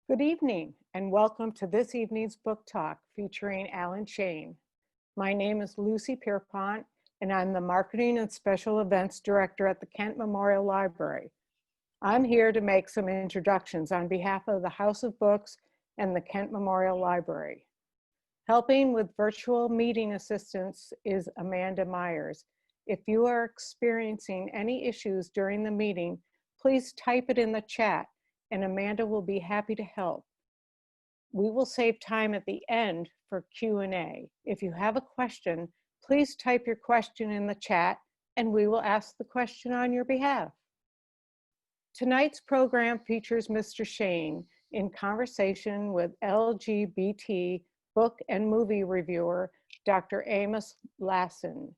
Good evening, and welcome to this evening's book talk featuring Alan Shayne. My name is Lucy Pierpont, and I'm the Marketing and Special Events Director at the Kent Memorial Library. I'm here to make some introductions on behalf of the House of Books and the Kent Memorial Library. Helping with virtual meeting assistance is Amanda Myers. If you are experiencing any issues during the meeting, please type it in the chat and Amanda will be happy to help. We will save time at the end for Q&A. If you have a question, please type your question in the chat and we will ask the question on your behalf. Tonight's program features Mr. Shayne in conversation with LGBT book and movie reviewer, Dr. Amos Lassen,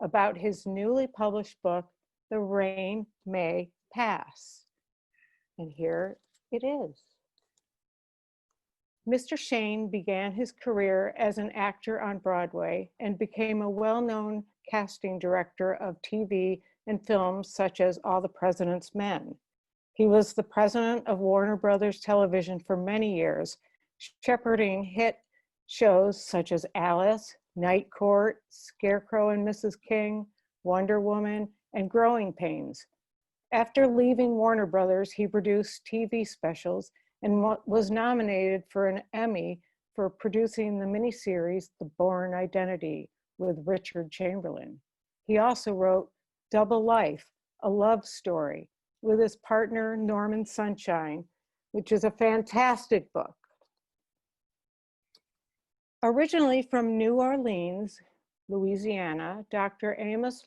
about his newly published book, The Rain May Pass. And here it is. Mr. Shayne began his career as an actor on Broadway and became a well-known casting director of TV and films such as All the President's Men. He was the president of Warner Brothers Television for many years, shepherding hit shows such as Alice, Night Court, Scarecrow and Mrs. King, Wonder Woman, and Growing Pains. After leaving Warner Brothers, he produced TV specials and was nominated for an Emmy for producing the miniseries The Bourne Identity with Richard Chamberlain. He also wrote Double Life, a love story, with his partner Norman Sunshine, which is a fantastic book. Originally from New Orleans, Louisiana, Dr. Amos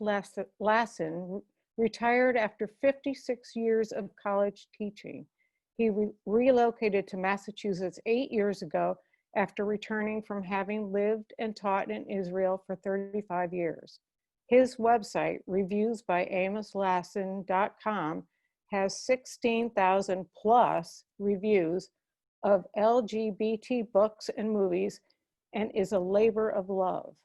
Lassen retired after 56 years of college teaching. He relocated to Massachusetts 8 years ago after returning from having lived and taught in Israel for 35 years. His website, reviewsbyAmosLassen.com, has 16,000 plus reviews of LGBT books and movies and is a labor of love.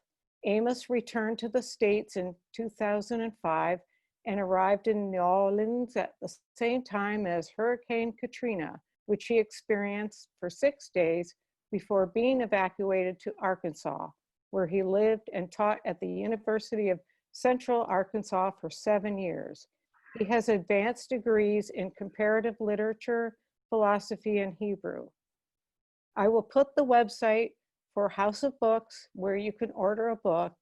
Amos returned to the States in 2005 and arrived in New Orleans at the same time as Hurricane Katrina, which he experienced for 6 days before being evacuated to Arkansas, where he lived and taught at the University of Central Arkansas for 7 years. He has advanced degrees in comparative literature, philosophy, and Hebrew. I will put the website for House of Books, where you can order a book,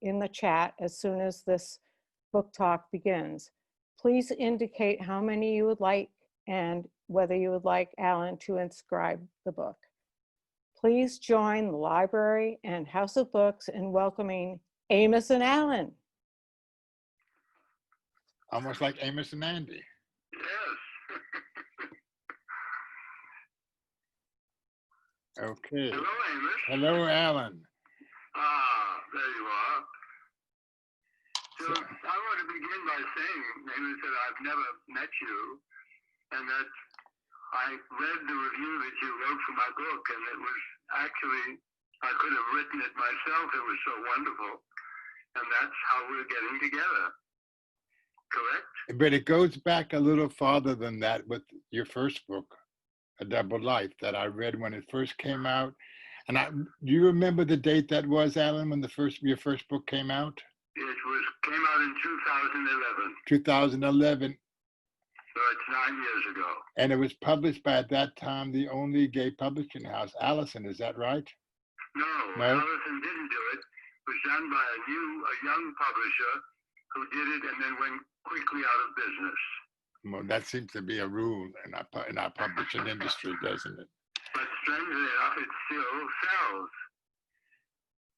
in the chat as soon as this book talk begins. Please indicate how many you would like and whether you would like Alan to inscribe the book. Please join the library and House of Books in welcoming Amos and Alan. Almost like Amos and Andy. Yes. Okay. Hello, Amos. Hello, Alan. There you are. So I want to begin by saying, Amos, that I've never met you, and that I read the review that you wrote for my book, and it was actually, I could have written it myself. It was so wonderful. And that's how we're getting together. Correct? But it goes back a little farther than that with your first book, A Double Life, that I read when it first came out. And do you remember the date that was, Alan, when your first book came out? It came out in 2011. 2011. So it's 9 years ago. And it was published by, at that time, the only gay publishing house, Allison, is that right? No, Allison didn't do it. It was done by a young publisher who did it and then went quickly out of business. Well, that seems to be a rule in our publishing industry, doesn't it? But strangely enough, it still sells.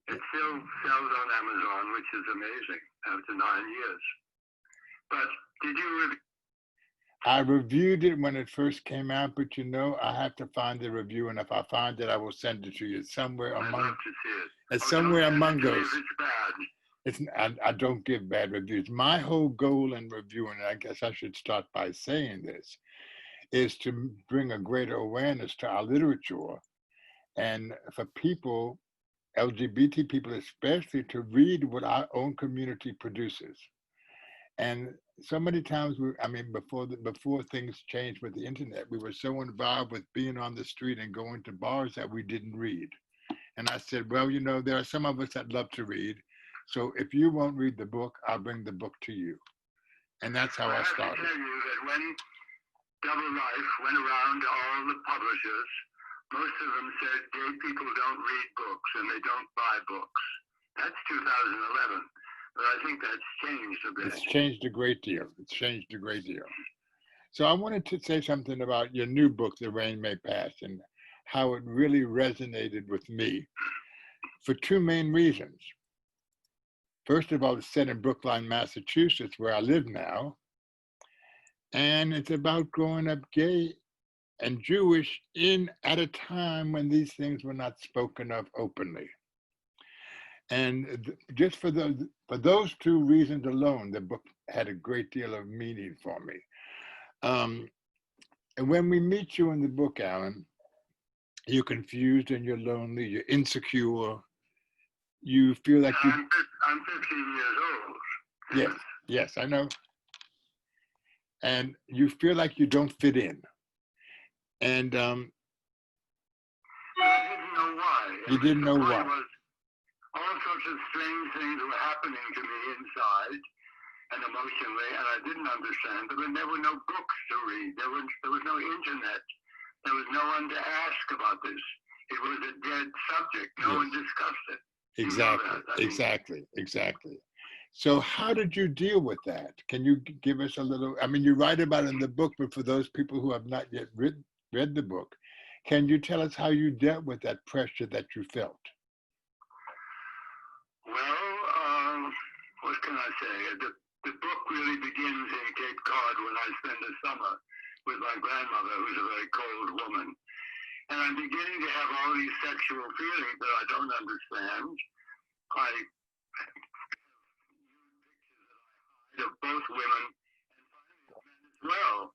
It still sells on Amazon, which is amazing after 9 years. But did you review? I reviewed it when it first came out, but I have to find the review, and if I find it, I will send it to you. It's somewhere I'd among. love to see it. It's somewhere among those. If it's bad. I don't give bad reviews. My whole goal in reviewing, and I guess I should start by saying this, is to bring a greater awareness to our literature, and for people, LGBT people especially, to read what our own community produces. And so many times before things changed with the internet, we were so involved with being on the street and going to bars that we didn't read. And I said, well, there are some of us that love to read. So if you won't read the book, I'll bring the book to you. And that's how I started. I have to tell you that when Double Life went around to all the publishers, most of them said gay people don't read books and they don't buy books. That's 2011. But I think that's changed a bit. It's changed a great deal. It's changed a great deal. So I wanted to say something about your new book, The Rain May Pass, and how it really resonated with me for two main reasons. First of all, it's set in Brookline, Massachusetts, where I live now. And it's about growing up gay and Jewish at a time when these things were not spoken of openly. And just for those two reasons alone, the book had a great deal of meaning for me. And when we meet you in the book, Alan, you're confused and you're lonely, you're insecure, you feel like you... I'm 15 years old. Yes, I know. And you feel like you don't fit in. And but I didn't know why. You didn't know why. All sorts of strange things were happening to me inside and emotionally, and I didn't understand them. And there were no books to read. There was no internet. There was no one to ask about this. It was a dead subject. No one discussed it. Exactly. So how did you deal with that? Can you give us a little, you write about it in the book, but for those people who have not yet read the book, can you tell us how you dealt with that pressure that you felt? Well, what can I say? The book really begins in Cape Cod when I spend the summer with my grandmother, who's a very cold woman. And I'm beginning to have all these sexual feelings that I don't understand. I of both women and finally of men as well.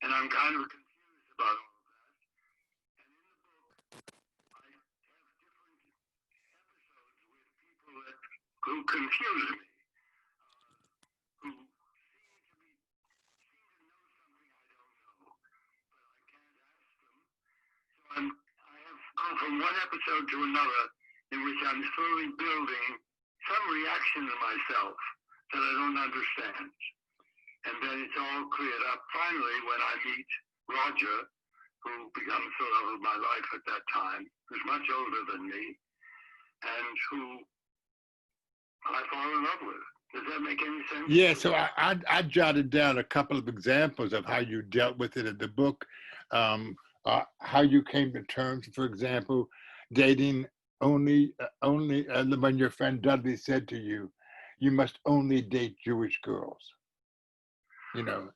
And I'm kind of confused about all of that. And in the book, I have different episodes with people who confuse me, who seem to know something I don't know, but I can't ask them. So I have gone from one episode to another in which I'm slowly building some reaction in myself that I don't understand. And then it's all cleared up finally when I meet Roger, who becomes the love of my life at that time, who's much older than me, and who I fall in love with. Does that make any sense? Yeah, so I jotted down a couple of examples of how you dealt with it in the book, how you came to terms, for example, dating only when your friend Dudley said to you, you must only date Jewish girls. Well, he didn't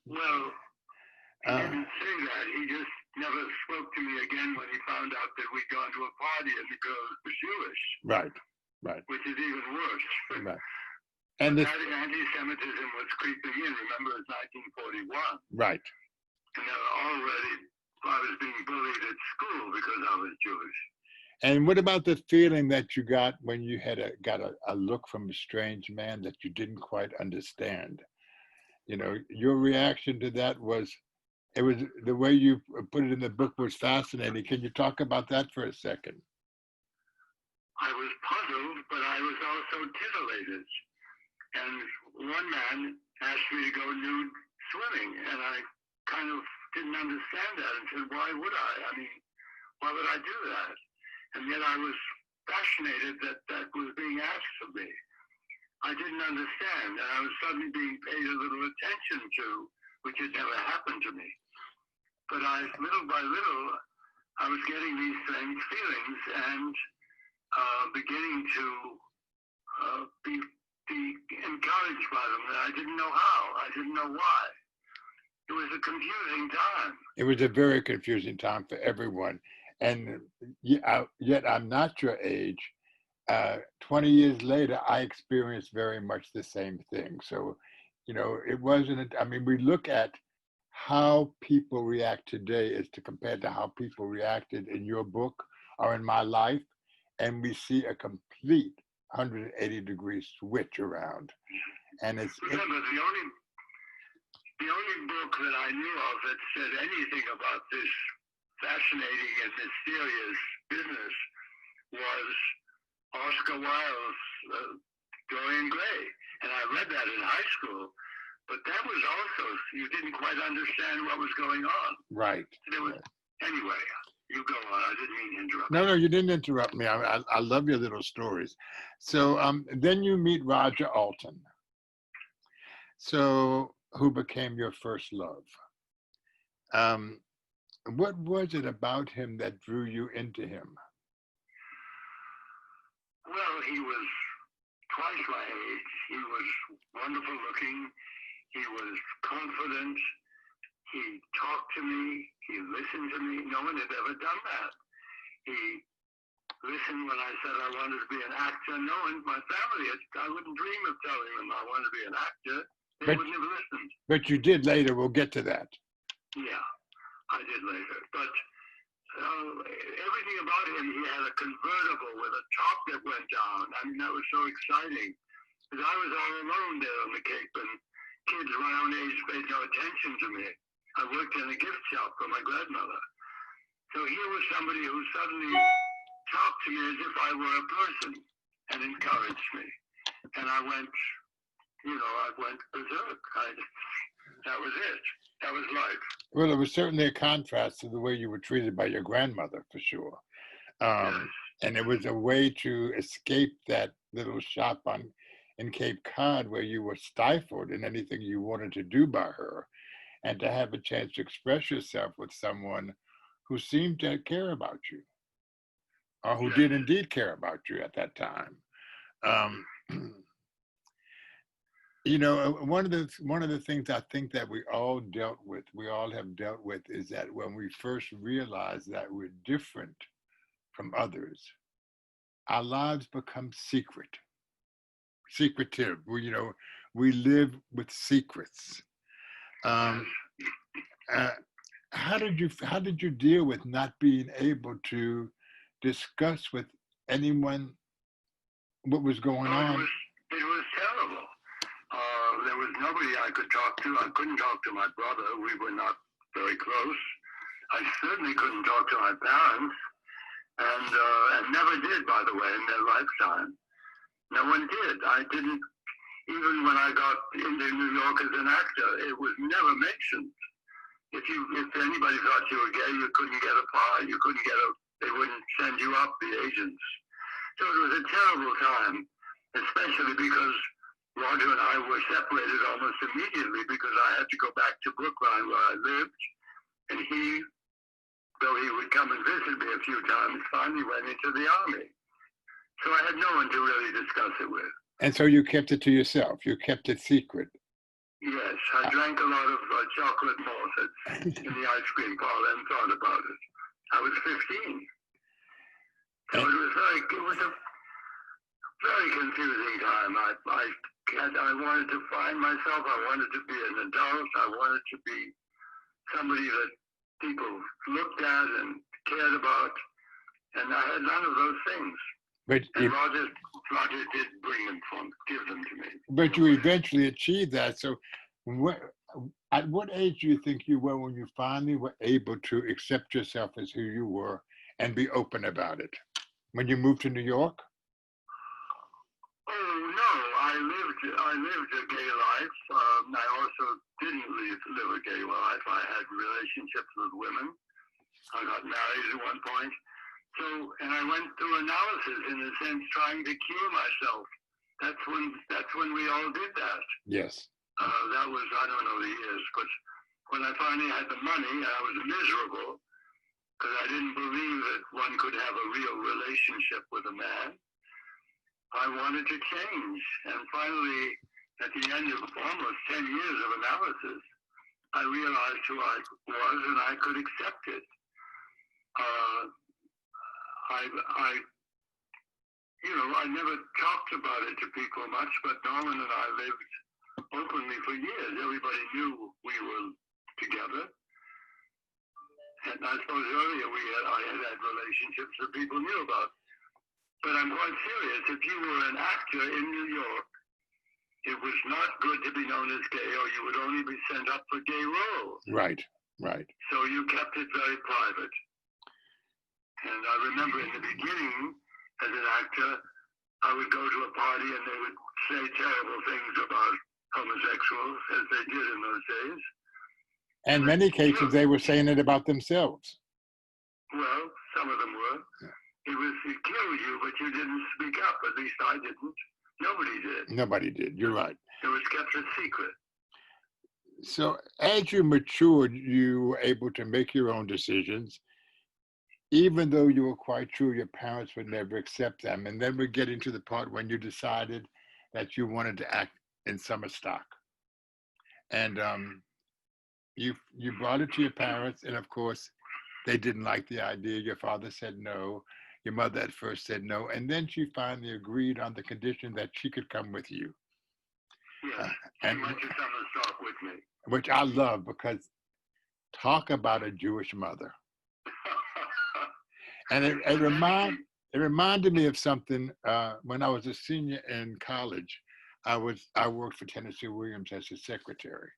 say that. He just never spoke to me again when he found out that we'd gone to a party and the girls were Jewish. Right. Which is even worse. Right. And that anti-Semitism was creeping in. Remember, it's 1941. Right. And already I was being bullied at school because I was Jewish. And what about the feeling that you got when you had got a look from a strange man that you didn't quite understand? Your reaction to that was the way you put it in the book was fascinating. Can you talk about that for a second? I was puzzled, but I was also titillated. And one man asked me to go nude swimming, and I kind of didn't understand that and said, why would I? Why would I do that? And yet I was fascinated that was being asked of me. I didn't understand, and I was suddenly being paid a little attention to, which had never happened to me. But little by little, I was getting these strange feelings and beginning to be encouraged by them, and I didn't know how. I didn't know why. It was a confusing time. It was a very confusing time for everyone. And yet I'm not your age. 20 years later, I experienced very much the same thing. So, it wasn't, we look at how people react today as to compared to how people reacted in your book or in my life. And we see a complete 180-degree switch around. And it's... Remember, the only book that I knew of that said anything about this fascinating and mysterious business was Oscar Wilde's Dorian Gray. And I read that in high school, but that was also, you didn't quite understand what was going on. Right. There was, anyway, you go on. I didn't mean to interrupt. No, you didn't interrupt me. I love your little stories. So then you meet Roger Alton, so who became your first love. What was it about him that drew you into him? Well, he was twice my age. He was wonderful looking. He was confident. He talked to me. He listened to me. No one had ever done that. He listened when I said I wanted to be an actor. No one, my family, I wouldn't dream of telling them I wanted to be an actor. They wouldn't have listened. But you did later. We'll get to that. Yeah, I did later. But everything about him, he had a convertible with a top that went down. I mean, that was so exciting. Because I was all alone there on the Cape, and kids my own age paid no attention to me. I worked in a gift shop for my grandmother. So here was somebody who suddenly talked to me as if I were a person and encouraged me. And I went, I went berserk. That was it. That was life. Well, it was certainly a contrast to the way you were treated by your grandmother, for sure. Yes. And it was a way to escape that little shop in Cape Cod where you were stifled in anything you wanted to do by her, and to have a chance to express yourself with someone who seemed to care about you, or who did indeed care about you at that time. One of the things I think that we all have dealt with, is that when we first realize that we're different from others, our lives become secretive. We live with secrets. How did you deal with not being able to discuss with anyone what was going on? It was terrible. There was nobody I could talk to. I couldn't talk to my brother. We were not very close. I certainly couldn't talk to my parents, and never did, by the way, in their lifetime. No one did. I didn't. Even when I got into New York as an actor, it was never mentioned. If anybody thought you were gay, you couldn't get a part. They wouldn't send you up, the agents. So it was a terrible time, especially because Roger and I were separated almost immediately, because I had to go back to Brookline where I lived, and he, though he would come and visit me a few times, finally went into the Army. So I had no one to really discuss it with. And so you kept it to yourself. You kept it secret. Yes, I drank a lot of chocolate malt in the ice cream parlor and thought about it. I was 15. So it was a very confusing time. I wanted to find myself. I wanted to be an adult. I wanted to be somebody that people looked at and cared about. And I had none of those things. And Roger did give them to me. But you eventually achieved that. So at what age do you think you were when you finally were able to accept yourself as who you were and be open about it? When you moved to New York? Oh, no. I lived a gay life. I also didn't live a gay life. I had relationships with women. I got married at one point. So, and I went through analysis, in a sense, trying to cure myself. That's when we all did that. Yes. That was, I don't know the years, but when I finally had the money, I was miserable because I didn't believe that one could have a real relationship with a man. I wanted to change. And finally, at the end of almost 10 years of analysis, I realized who I was and I could accept it. I never talked about it to people much, but Norman and I lived openly for years. Everybody knew we were together. And I suppose earlier I had relationships that people knew about. But I'm quite serious. If you were an actor in New York, it was not good to be known as gay, or you would only be sent up for gay roles. Right, right. So you kept it very private. And I remember in the beginning, as an actor, I would go to a party and they would say terrible things about homosexuals, as they did in those days. And many cases, they were saying it about themselves. Well, some of them were. Yeah. It killed you, but you didn't speak up. At least I didn't. Nobody did. Nobody did. You're right. It was kept a secret. So as you matured, you were able to make your own decisions, even though you were quite sure your parents would never accept them. And then we're getting to the part when you decided that you wanted to act in summer stock. And you brought it to your parents, and of course, they didn't like the idea. Your father said no. Your mother at first said no. And then she finally agreed on the condition that she could come with you. Yes, and went to summer stock with me. Which I love, because talk about a Jewish mother. And it reminded me of something when I was a senior in college. I worked for Tennessee Williams as his secretary.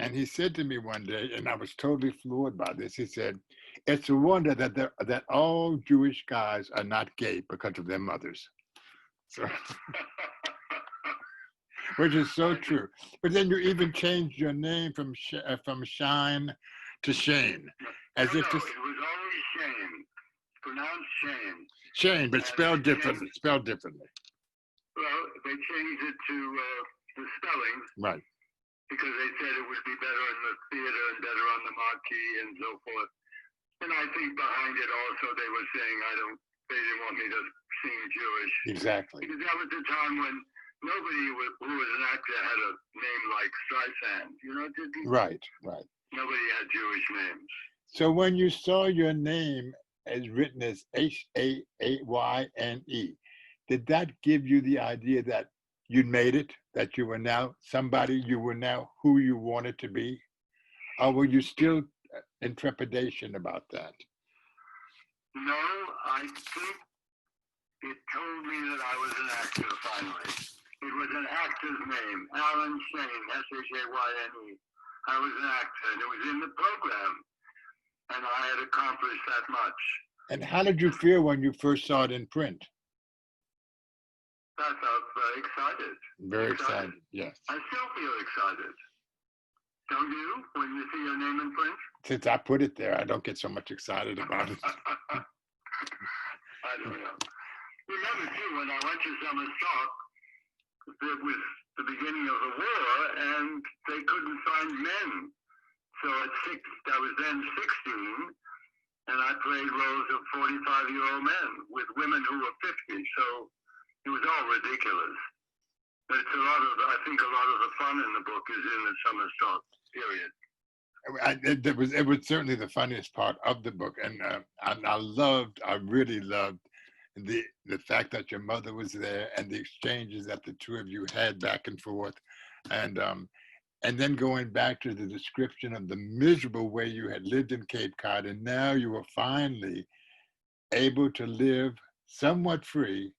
And he said to me one day, and I was totally floored by this, he said, "It's a wonder that all Jewish guys are not gay because of their mothers." So, which is so true. But then you even changed your name from Shayne to Shayne, as if to. It was always Shayne, pronounced Shayne. Shayne, but spelled differently. Spelled differently. Well, they changed it to the spelling. Right. Because they said it would be better in the theater and better on the marquee and so forth. And I think behind it also they were saying they didn't want me to seem Jewish. Exactly. Because that was the time when nobody who was an actor had a name like Streisand. You know, right. Nobody had Jewish names. So when you saw your name as written as Shayne, did that give you the idea that you'd made it, that you were now somebody, you were now who you wanted to be? Or were you still in trepidation about that? No, I think it told me that I was an actor finally. It was an actor's name, Alton Shayne, Shayne. I was an actor, and it was in the program, and I had accomplished that much. And how did you feel when you first saw it in print? I felt very excited. Very excited, yes. I still feel excited. Don't you, when you see your name in print? Since I put it there, I don't get so much excited about it. I don't know. Remember, too, when I went to summer stock, it was the beginning of the war, and they couldn't find men. So I was then 16, and I played roles of 45-year-old men with women who were 50. So it was all ridiculous. But it's I think a lot of the fun in the book is in the summer stock period. It was certainly the funniest part of the book. And I really loved the fact that your mother was there and the exchanges that the two of you had back and forth. And then going back to the description of the miserable way you had lived in Cape Cod, and now you were finally able to live somewhat free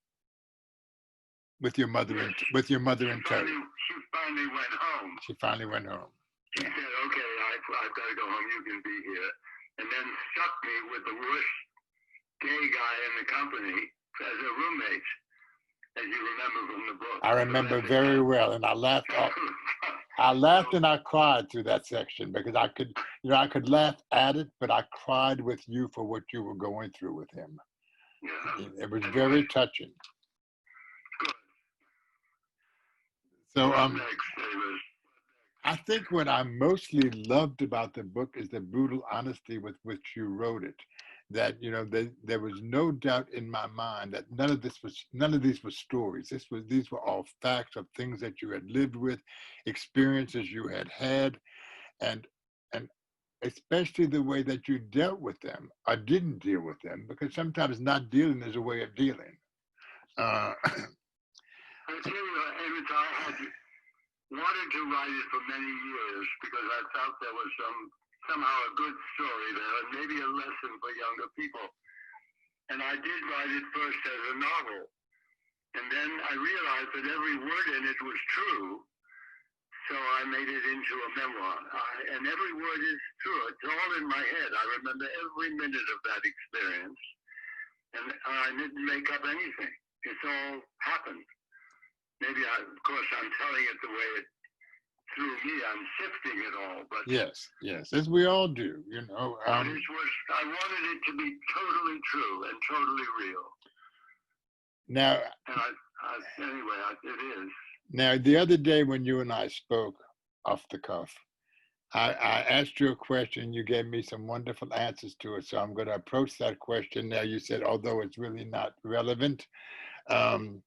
with your mother in tow. She finally went home. She finally went home. She said, "Okay, I've got to go home. You can be here." And then stuck me with the worst gay guy in the company as a roommate, as you remember from the book. I remember very well, and I laughed. I laughed and I cried through that section because I could laugh at it, but I cried with you for what you were going through with him. Yeah. It was very touching. So I think what I mostly loved about the book is the brutal honesty with which you wrote it. That there was no doubt in my mind that none of these were stories. These were all facts of things that you had lived with, experiences you had had, and especially the way that you dealt with them or didn't deal with them, because sometimes not dealing is a way of dealing. I tell you, Amos, I had wanted to write it for many years because I felt there was somehow a good story there and maybe a lesson for younger people. And I did write it first as a novel. And then I realized that every word in it was true, so I made it into a memoir. And every word is true. It's all in my head. I remember every minute of that experience. And I didn't make up anything. It's all happened. Maybe, of course, I'm telling it the way it through me. I'm sifting it all. But yes, as we all do, you know. I wanted it to be totally true and totally real. Now, And anyway, it is. Now, the other day when you and I spoke off the cuff, I asked you a question. You gave me some wonderful answers to it. So I'm going to approach that question now. You said, although it's really not relevant. And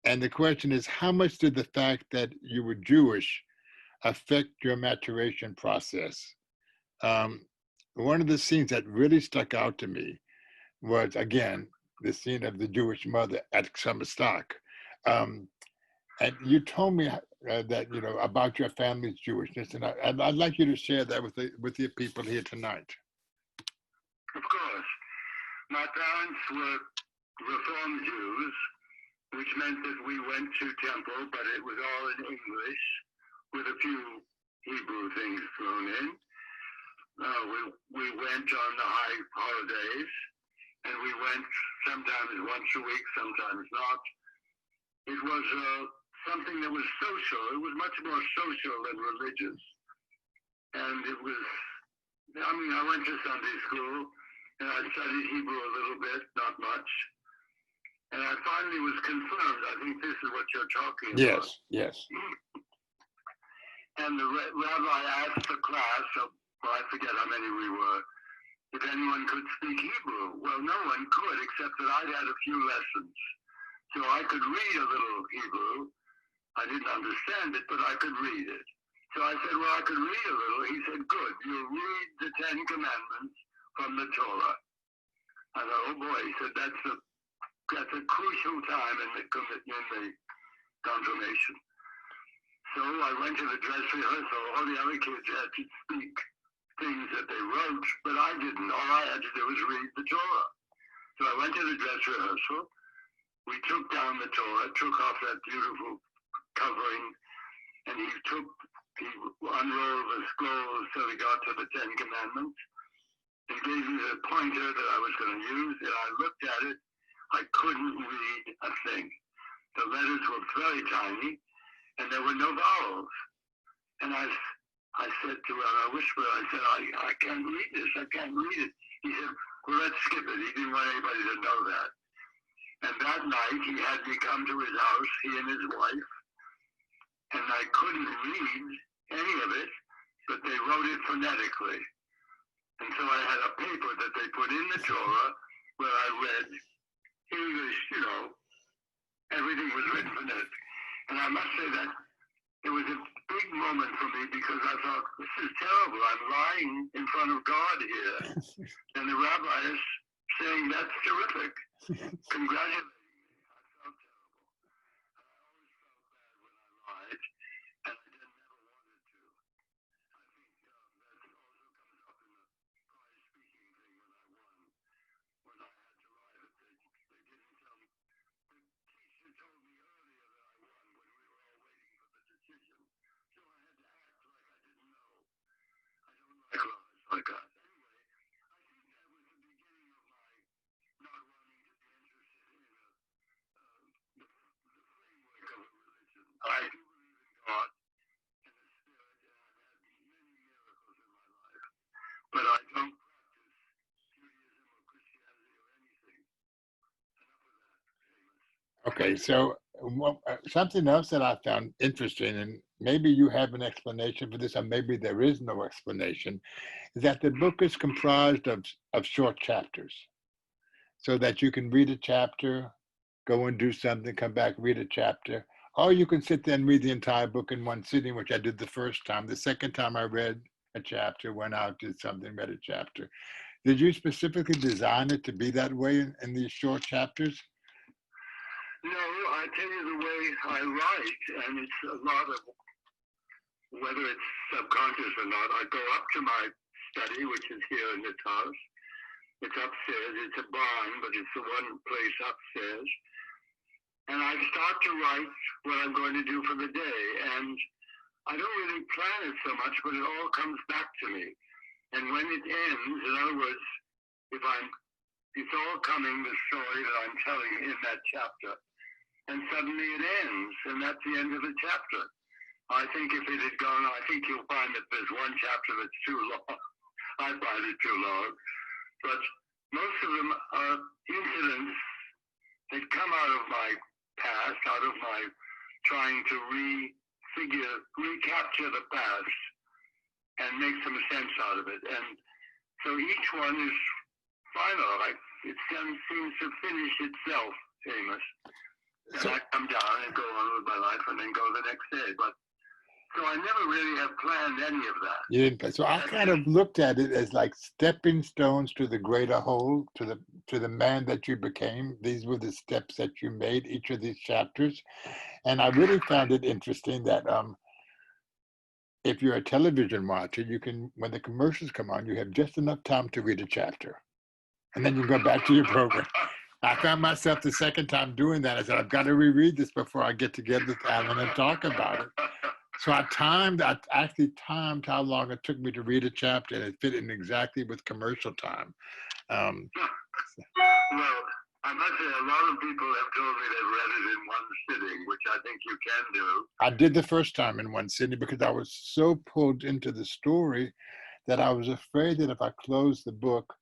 the question is, how much did the fact that you were Jewish affect your maturation process? One of the scenes that really stuck out to me was, again, the scene of the Jewish mother at summer stock. And you told me that, you know, about your family's Jewishness, and I'd like you to share that with your people here tonight. Of course. My parents were Reform Jews, which meant that we went to temple, but it was all in English, with a few Hebrew things thrown in. We went on the high holidays, and we went sometimes once a week, sometimes not. It was something that was social. It was much more social than religious. And it was, I went to Sunday school, and I studied Hebrew a little bit, not much. And I finally was confirmed. I think this is what you're talking about. Yes. And the rabbi asked the class, I forget how many we were, if anyone could speak Hebrew. Well, no one could, except that I'd had a few lessons. So I could read a little Hebrew. I didn't understand it, but I could read it. So I said, well, I could read a little. He said, good, you'll read the 10 Commandments from the Torah. I thought, oh boy, he said, that's a crucial time in the confirmation. So I went to the dress rehearsal. All the other kids had to speak things that they wrote, but I didn't. All I had to do was read the Torah. So I went to the dress rehearsal. We took down the Torah, took off that beautiful covering, and he unrolled the scrolls till he got to the 10 Commandments, and gave me the pointer that I was going to use, and I looked at it. I couldn't read a thing. The letters were very tiny, and there were no vowels. And I said to him, I whispered, I said, I can't read this, I can't read it. He said, well, let's skip it. He didn't want anybody to know that. And that night, he had me come to his house, he and his wife, and I couldn't read any of it, but they wrote it phonetically. And so I had a paper that they put in the Torah where I read English, everything was written phonetically. And I must say that it was a big moment for me because I thought, this is terrible. I'm lying in front of God here. And the rabbi is saying, that's terrific. Congratulations. I felt terrible. I always felt bad when I lied, and I never wanted to. I think that also comes up in the prize speaking thing when I won. When I had to lie, they didn't tell me. The teacher told me earlier that I won when we were all waiting for the decision. So I had to act like I didn't know. I don't like lies like that. Anyway, I think that was the beginning of my not wanting to be interested in the framework of a religion. I do believe in God and the Spirit, and I've had many miracles in my life. But I don't practice Judaism or Christianity or anything. Enough of that, Amos. Okay, so something else that I found interesting, and maybe you have an explanation for this, or maybe there is no explanation, is that the book is comprised of short chapters, so that you can read a chapter, go and do something, come back, read a chapter, or you can sit there and read the entire book in one sitting, which I did the first time. The second time I read a chapter, went out, did something, read a chapter. Did you specifically design it to be that way in these short chapters? No, I tell you the way I write, and it's a lot of, whether it's subconscious or not, I go up to my study, which is here in this house. It's upstairs. It's a barn, but it's the one place upstairs. and I start to write what I'm going to do for the day. And I don't really plan it so much, but it all comes back to me. And when it ends, in other words, it's all coming, the story that I'm telling in that chapter. And suddenly it ends, and that's the end of the chapter. I think if it had gone, I think you'll find that there's one chapter that's too long. I find it too long. But most of them are incidents that come out of my past, out of my trying to recapture the past and make some sense out of it. And so each one is final. It seems to finish itself, Amos. And I come down and go on with my life and then go the next day. But so I never really have planned any of that. You didn't. So I kind of looked at it as like stepping stones to the greater whole, to the man that you became. These were the steps that you made, each of these chapters. And I really found it interesting that if you're a television watcher, you can, when the commercials come on, you have just enough time to read a chapter. And then you go back to your program. I found myself the second time doing that. I said, I've got to reread this before I get together with Alan and talk about it. So I actually timed how long it took me to read a chapter, and it fit in exactly with commercial time. Well, I must say, a lot of people have told me they've read it in one sitting, which I think you can do. I did the first time in one sitting because I was so pulled into the story that I was afraid that if I closed the book,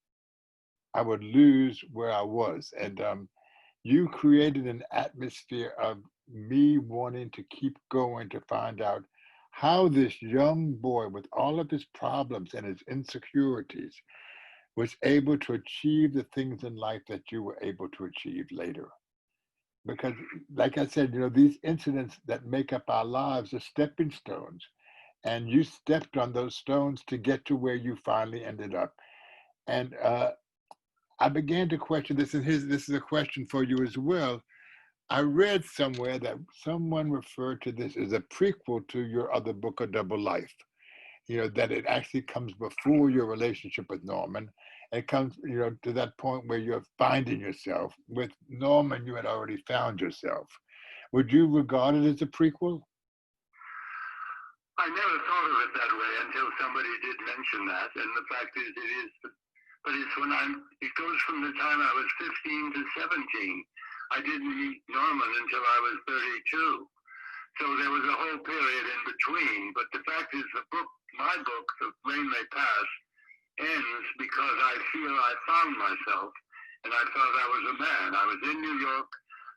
I would lose where I was. And you created an atmosphere of me wanting to keep going to find out how this young boy, with all of his problems and his insecurities, was able to achieve the things in life that you were able to achieve later. Because, like I said, these incidents that make up our lives are stepping stones. And you stepped on those stones to get to where you finally ended up. And I began to question this, and this is a question for you as well. I read somewhere that someone referred to this as a prequel to your other book, A Double Life. That it actually comes before your relationship with Norman. It comes, to that point where you're finding yourself. With Norman, you had already found yourself. Would you regard it as a prequel? I never thought of it that way until somebody did mention that. And the fact is, it is. But it's it goes from the time I was 15 to 17. I didn't meet Norman until I was 32. So there was a whole period in between. But the fact is, my book, The Rain May Pass, ends because I feel I found myself. And I felt I was a man. I was in New York.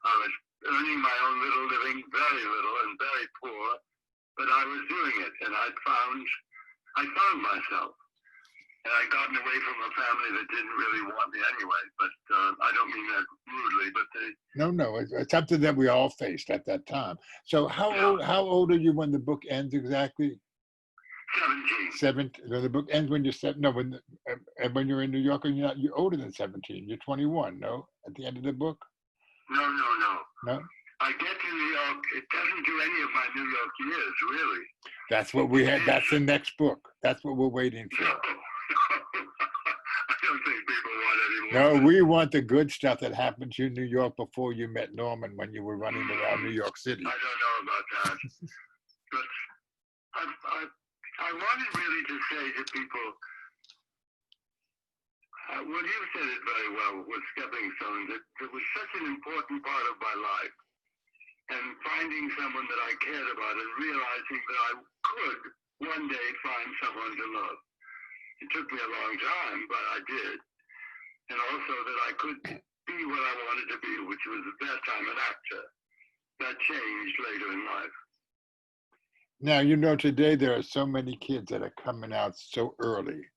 I was earning my own little living, very little and very poor. But I was doing it. And I found myself. And I'd gotten away from a family that didn't really want me anyway. But I don't mean that rudely, but No, it's something that we all faced at that time. So how old are you when the book ends exactly? 17. The book ends when you're 7. No, when you're in New York, and you're older than 17. You're 21. No, at the end of the book. No. No. I get to New York. It doesn't do any of my New York years, really. That's what we had. That's the next book. That's what we're waiting for. I don't think people want any more. No, we want the good stuff that happened to you in New York before you met Norman when you were running around New York City. I don't know about that. But I wanted really to say to people, well, you said it very well with Stepping Stones. It was such an important part of my life. And finding someone that I cared about and realizing that I could one day find someone to love. It took me a long time, but I did. And also that I could be what I wanted to be, which was at that time an actor. That changed later in life. Now, today there are so many kids that are coming out so early,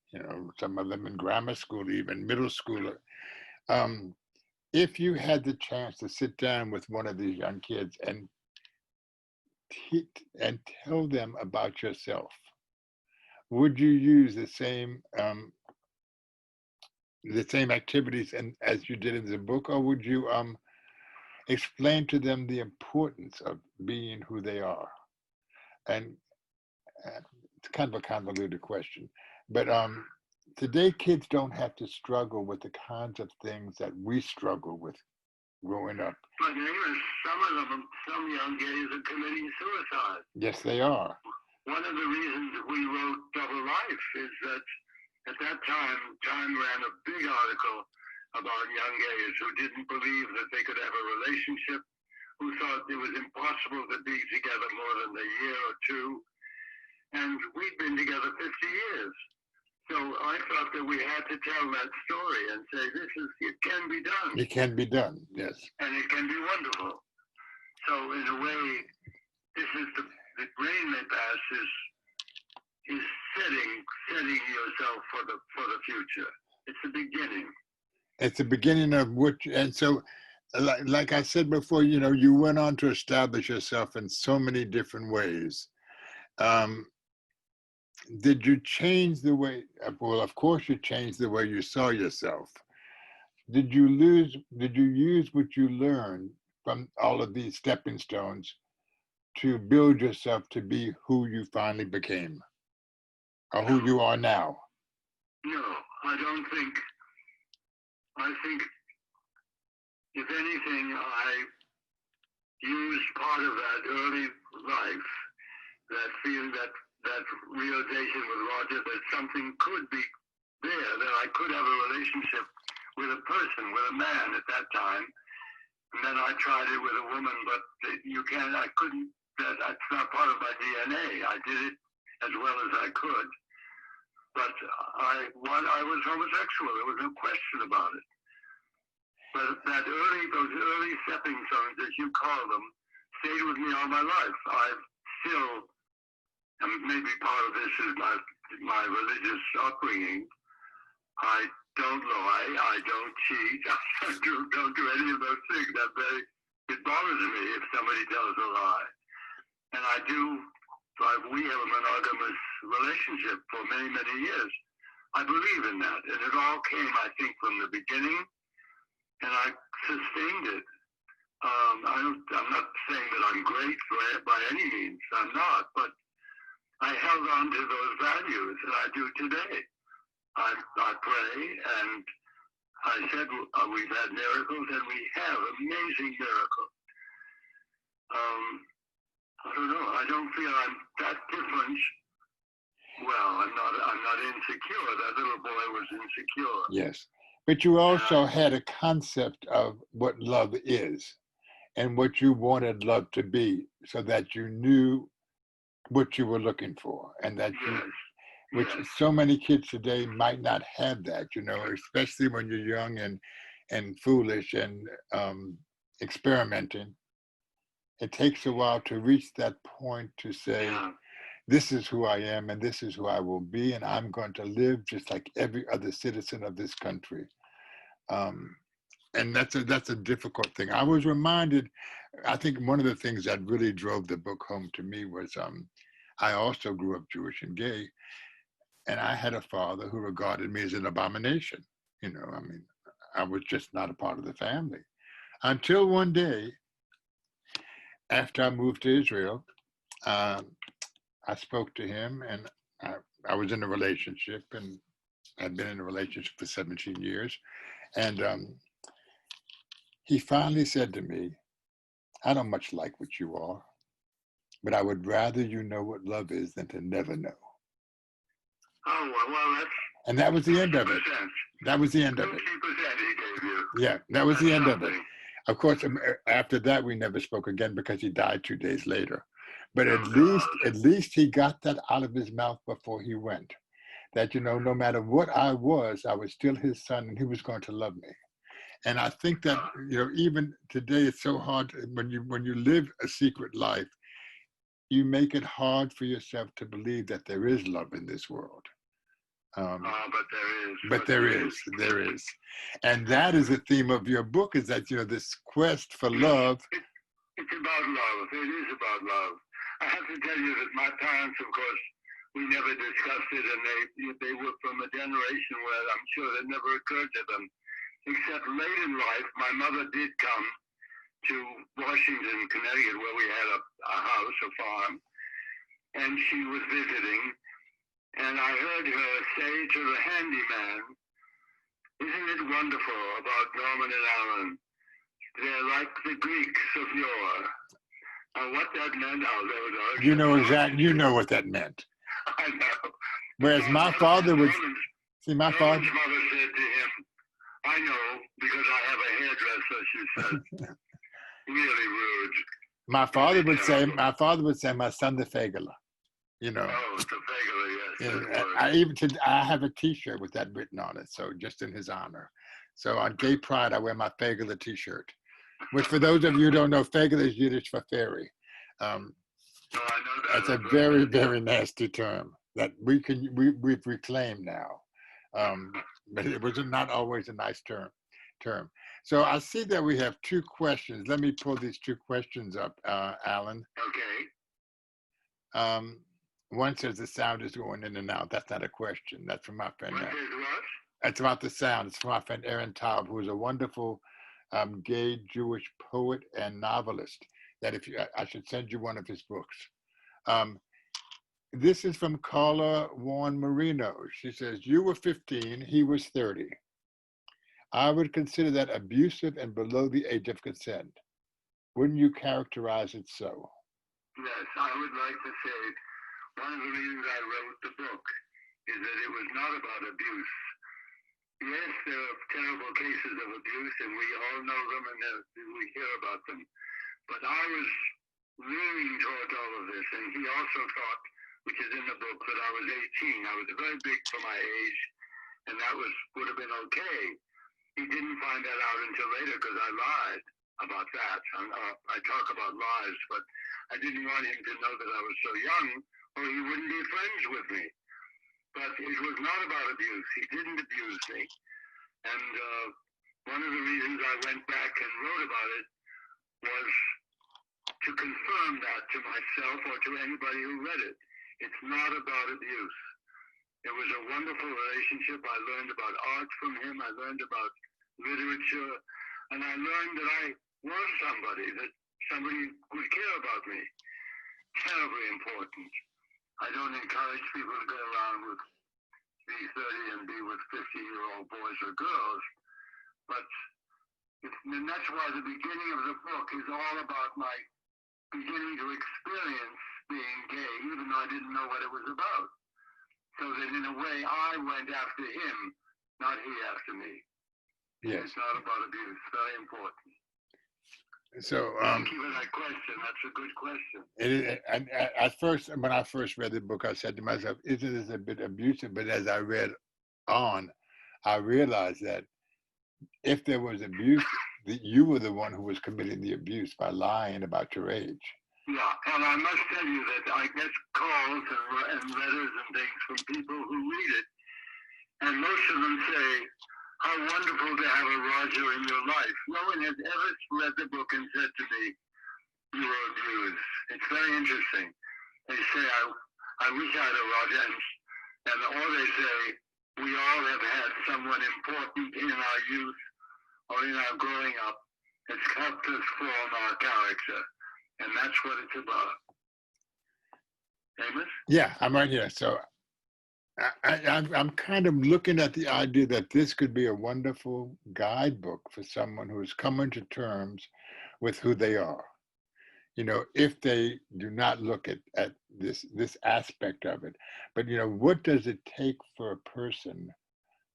some of them in grammar school, even middle schooler. If you had the chance to sit down with one of these young kids and tell them about yourself, would you use the same activities as you did in the book, or would you explain to them the importance of being who they are? And it's kind of a convoluted question, but today kids don't have to struggle with the kinds of things that we struggle with growing up. But Amos, some young gays are committing suicide. Yes, they are. One of the reasons we wrote Double Life is that at that time, Time ran a big article about young gays who didn't believe that they could have a relationship, who thought it was impossible to be together more than a year or two. And we'd been together 50 years. So I thought that we had to tell that story and say, it can be done. It can be done, yes. And it can be wonderful. So in a way, this is the brain they pass is setting yourself for the future. It's the beginning. It's the beginning of and so, like I said before, you went on to establish yourself in so many different ways. Did you change the way, well, of course you changed the way you saw yourself. Did you use what you learned from all of these stepping stones to build yourself to be who you finally became, or who you are now? No, I don't think. I think, if anything, I used part of that early life, that feeling, that realization with Roger that something could be there, that I could have a relationship with a person, with a man at that time. And then I tried it with a woman, but I couldn't, that's not part of my DNA. I did it as well as I could. But I was homosexual. There was no question about it. But those early stepping stones, as you call them, stayed with me all my life. I've still, and maybe part of this is my religious upbringing. I don't lie. I don't cheat. I don't do any of those things. It bothers me if somebody tells a lie. And we have a monogamous relationship for many, many years. I believe in that. And it all came, I think, from the beginning. And I sustained it. I'm not saying that I'm great by any means. I'm not. But I held on to those values that I do today. I pray, and I said we've had miracles, and we have amazing miracles. I don't know. I don't feel I'm that different. Well, I'm not insecure. That little boy was insecure. Yes, but you also had a concept of what love is, and what you wanted love to be, so that you knew what you were looking for, and that which so many kids today might not have that, especially when you're young and foolish and experimenting. It takes a while to reach that point to say, this is who I am and this is who I will be, and I'm going to live just like every other citizen of this country. And that's a difficult thing. I was reminded, I think one of the things that really drove the book home to me was I also grew up Jewish and gay, and I had a father who regarded me as an abomination. I was just not a part of the family. Until one day, after I moved to Israel, I spoke to him, and I was in a relationship, and I'd been in a relationship for 17 years. And he finally said to me, I don't much like what you are, but I would rather you know what love is than to never know. Oh, well, that's... And that was the end of it. That was the end of it. 50% he gave you. Yeah, that was the end of it. Of course, after that, we never spoke again because he died 2 days later. But at least he got that out of his mouth before he went. That, no matter what I was still his son, and he was going to love me. And I think that, even today, it's so hard when you live a secret life, you make it hard for yourself to believe that there is love in this world. But there is. There is. And that is the theme of your book, is that, this quest for love. It's about love. It is about love. I have to tell you that my parents, of course, we never discussed it, and they were from a generation where I'm sure it never occurred to them. Except late in life, my mother did come to Washington, Connecticut, where we had a house, a farm, and she was visiting. And I heard her say to the handyman, "Isn't it wonderful about Norman and Alan? They're like the Greeks of yore. What that meant, I'll never know. You know exactly. You know what that meant. I know. Whereas my father would see my father. Norman's mother said to him, "I know because I have a hairdresser," she said. Really rude. My father would say, "My son, the Fegele." You know. Oh, the Fegele, yes. I have a T-shirt with that written on it, so just in his honor. So on Gay Pride, I wear my Fegele T-shirt, which for those of you who don't know, Fegele is Yiddish for fairy. No, I know that. That's a very, very nasty term that we've reclaimed now, but it was not always a nice term. So I see that we have two questions. Let me pull these two questions up, Alan. Okay. One says the sound is going in and out. That's not a question. That's from my friend. What is what? That's about the sound. It's from my friend Aaron Taub, who is a wonderful gay Jewish poet and novelist. That I should send you one of his books. This is from Carla Warren Marino. She says, "You were 15, he was 30. I would consider that abusive and below the age of consent. Wouldn't you characterize it so?" Yes, I would like to say one of the reasons I wrote the book is that it was not about abuse. Yes, there are terrible cases of abuse, and we all know them and we hear about them. But I was leaning towards all of this, and he also thought, which is in the book, that I was 18. I was very big for my age, and that would have been okay. He didn't find that out until later because I lied about that. I talk about lies, but I didn't want him to know that I was so young, or he wouldn't be friends with me. But it was not about abuse. He didn't abuse me. And one of the reasons I went back and wrote about it was to confirm that to myself or to anybody who read it. It's not about abuse. It was a wonderful relationship. I learned about art from him. I learned about literature. And I learned that I was somebody, that somebody would care about me. Terribly important. I don't encourage people to go around with be 30 and be with 50-year-old boys or girls. But and that's why the beginning of the book is all about my beginning to experience being gay, even though I didn't know what it was about. So that in a way, I went after him, not he after me. Yes. It's not about abuse. Very important. So thank you for that question. That's a good question. At first, when I first read the book, I said to myself, "Isn't this a bit abusive?" But as I read on, I realized that if there was abuse, that you were the one who was committing the abuse by lying about your age. Yeah, and I must tell you that I get calls and letters and things from people who read it, and most of them say, "How wonderful to have a Roger in your life." No one has ever read the book and said to me, "You were abused." It's very interesting. They say, I wish I had a Roger, or they say, "We all have had someone important in our youth or in our growing up that's helped us form our character." And that's what it's about. Amos? Yeah, I'm right here. So I'm kind of looking at the idea that this could be a wonderful guidebook for someone who is coming to terms with who they are. You know, if they do not look at this aspect of it. But, you know, what does it take for a person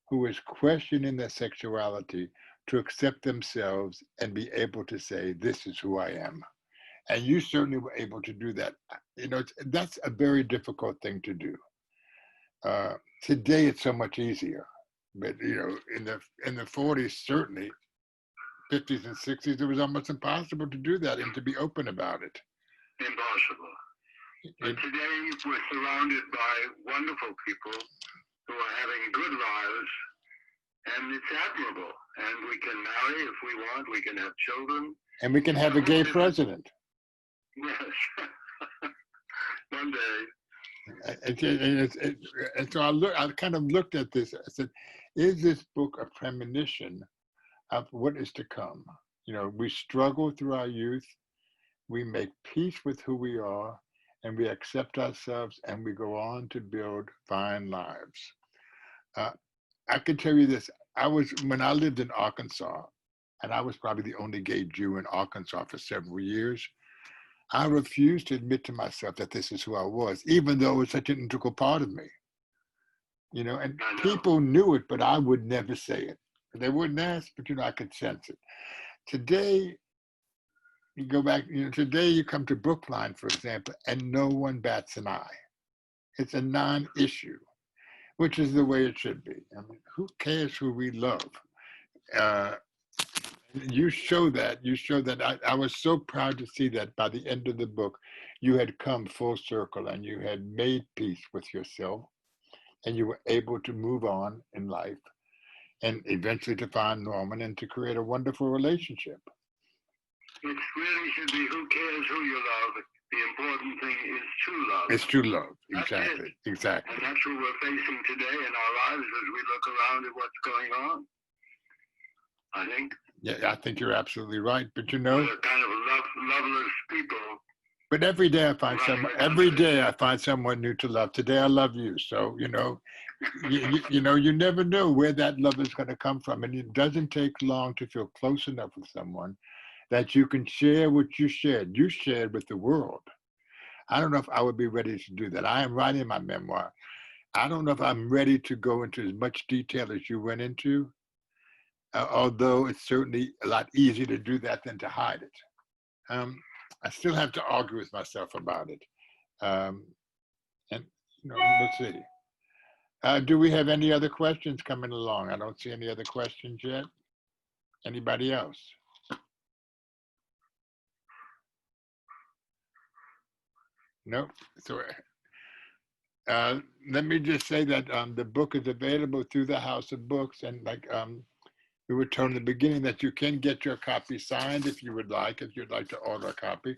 who is questioning their sexuality to accept themselves and be able to say, "This is who I am"? And you certainly were able to do that. You know, that's a very difficult thing to do. Today, it's so much easier. But, you know, in the 40s, certainly, 50s and 60s, it was almost impossible to do that and to be open about it. Impossible. But today, we're surrounded by wonderful people who are having good lives, and it's admirable. And we can marry if we want. We can have children. And we can have a gay president. Yes. One day. And so I kind of looked at this. I said, is this book a premonition of what is to come? You know, we struggle through our youth. We make peace with who we are, and we accept ourselves, and we go on to build fine lives. I can tell you this. When I lived in Arkansas, and I was probably the only gay Jew in Arkansas for several years, I refused to admit to myself that this is who I was, even though it was such an integral part of me. You know, and people knew it, but I would never say it. They wouldn't ask, but you know, I could sense it. Today, you go back, you know, today you come to Brookline, for example, and no one bats an eye. It's a non-issue, which is the way it should be. I mean, who cares who we love? You show that. I was so proud to see that by the end of the book, you had come full circle and you had made peace with yourself, and you were able to move on in life and eventually to find Norman and to create a wonderful relationship. It really should be who cares who you love. The important thing is true love. It's true love. That's Exactly. it. Exactly. And that's what we're facing today in our lives as we look around at what's going on. I think. Yeah, I think you're absolutely right. But you know, we're kind of loveless people. But every day I find someone new to love. Today I love you. So, you know, you never know where that love is going to come from. And it doesn't take long to feel close enough with someone that you can share what you shared. You shared with the world. I don't know if I would be ready to do that. I am writing my memoir. I don't know if I'm ready to go into as much detail as you went into, although it's certainly a lot easier to do that than to hide it. I still have to argue with myself about it. And, you know, let's see. Do we have any other questions coming along? I don't see any other questions yet. Anybody else? Nope. So let me just say that the book is available through the House of Books, and like we were told in the beginning that you can get your copy signed if you would like, if you'd like to order a copy.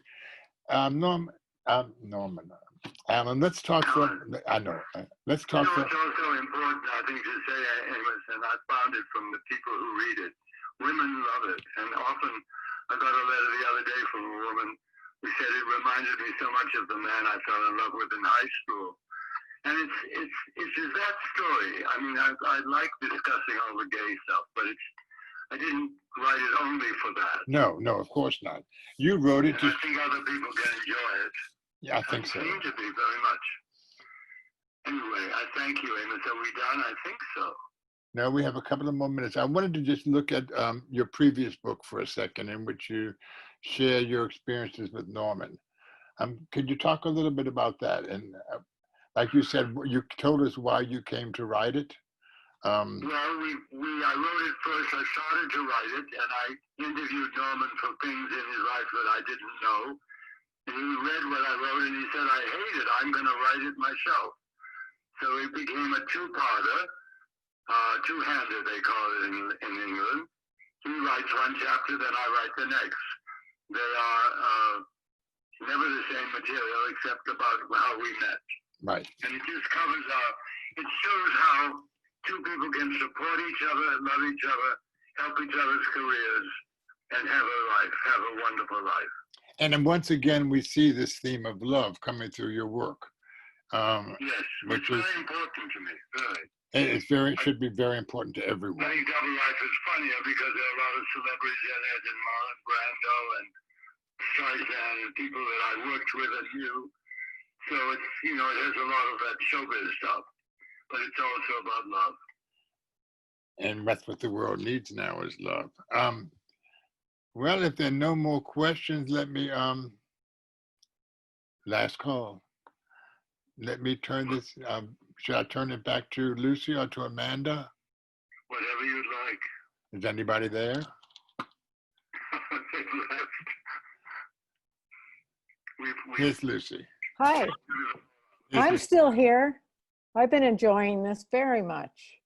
Norman, Alan, let's talk for, I know, let's talk for. It's also important, I think, to say, Amos, and I found it from the people who read it. Women love it, and often I got a letter the other day from a woman who said it reminded me so much of the man I fell in love with in high school. And it's just that story. I mean, I like discussing all the gay stuff, but I didn't write it only for that. No, of course not. You wrote it. And I think other people can enjoy it. Yeah, I think so. Seem to be very much. Anyway, I thank you, Amos. Are we done? I think so. No, we have a couple of more minutes. I wanted to just look at your previous book for a second, in which you share your experiences with Norman. Could you talk a little bit about that? And like you said, you told us why you came to write it. Well, I wrote it first. I started to write it, and I interviewed Norman for things in his life that I didn't know. And he read what I wrote, and he said, I hate it. I'm going to write it myself. So it became a two-parter, two-hander, they call it in England. He writes one chapter, then I write the next. They are never the same material, except about how we met. Right. And it just covers it shows how two people can support each other, love each other, help each other's careers, and have a wonderful life. And then once again, we see this theme of love coming through your work. Yes, which is very important to me, very. It should be very important to everyone. I think Double Life is funnier because there are a lot of celebrities in it, and Marlon Brando and Streisand and people that I worked with and knew. So it's, it has a lot of that showbiz stuff, but it's also about love. And that's what the world needs now is love. Well, if there are no more questions, let me, last call. Let me turn this, should I turn it back to Lucy or to Amanda? Whatever you'd like. Is anybody there? They left. Here's Lucy. Hi, I'm still here. I've been enjoying this very much.